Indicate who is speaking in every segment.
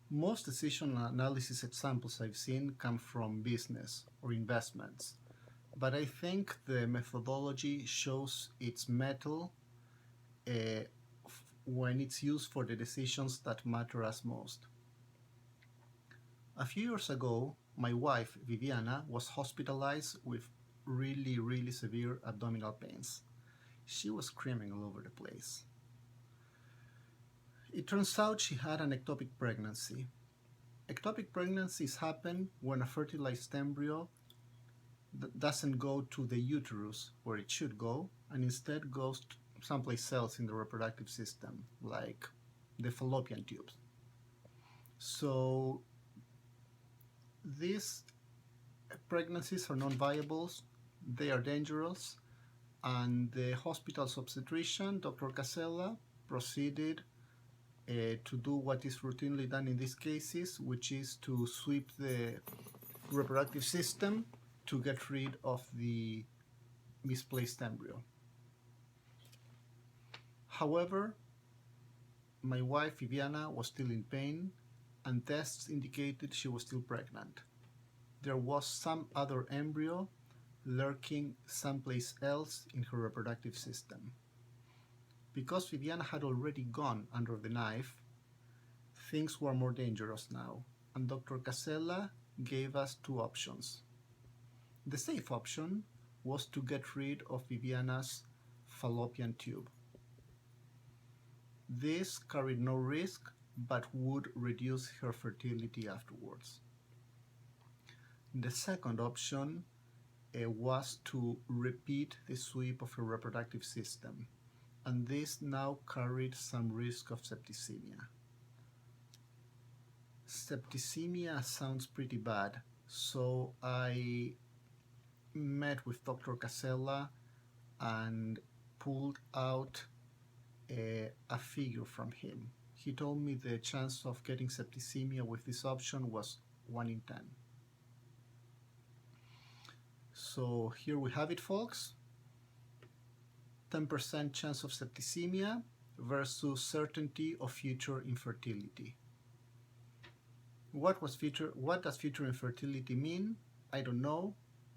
Speaker 1: Most decision analysis examples I've seen come from business or investments, but I think the methodology shows its mettle uh, when it's used for the decisions that matter us most. A few years ago, my wife, Viviana, was hospitalized with really severe abdominal pains. She was screaming all over the place. It turns out she had an ectopic pregnancy. Ectopic pregnancies happen when a fertilized embryo doesn't go to the uterus where it should go and instead goes someplace else in the reproductive system, like the fallopian tubes. So these pregnancies are non-viable, they are dangerous, and the hospital's obstetrician, Dr. Casella, proceeded to do what is routinely done in these cases, which is to sweep the reproductive system to get rid of the misplaced embryo. However, my wife Viviana was still in pain, and tests indicated she was still pregnant. There was some other embryo lurking someplace else in her reproductive system. Because Viviana had already gone under the knife, things were more dangerous now, and Dr. Casella gave us two options. The safe option was to get rid of Viviana's fallopian tube. This carried no risk, but would reduce her fertility afterwards. The second option was to repeat the sweep of her reproductive system, and this now carried some risk of septicemia. Septicemia sounds pretty bad, so I met with Dr. Casella and pulled out a figure from him. He told me the chance of getting septicemia with this option was 1 in 10. So here we have it, folks. 10% chance of septicemia versus certainty of future infertility. What does future infertility mean? I don't know,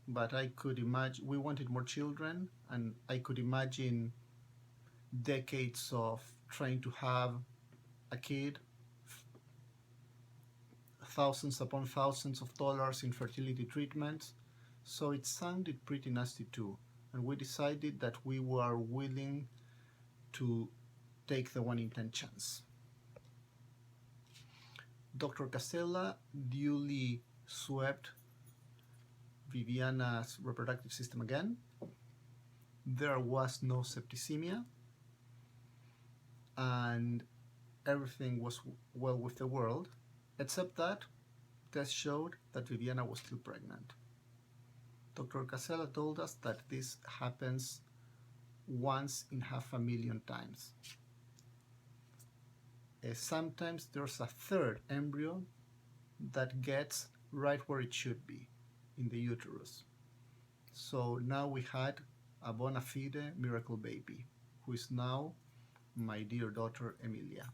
Speaker 1: but I could imagine we wanted more children, and I could imagine decades of trying to have a kid, thousands upon thousands of dollars in fertility treatments. So it sounded pretty nasty too, and we decided that we were willing to take the 1 in 10 chance. Dr. Casella duly swept Viviana's reproductive system again. There was no septicemia, and everything was well with the world, except that tests showed that Viviana was still pregnant. Dr. Casella told us that this happens once in 500,000 times. Sometimes there's a third embryo that gets right where it should be, in the uterus. So now we had a bona fide miracle baby, who is now my dear daughter Emilia.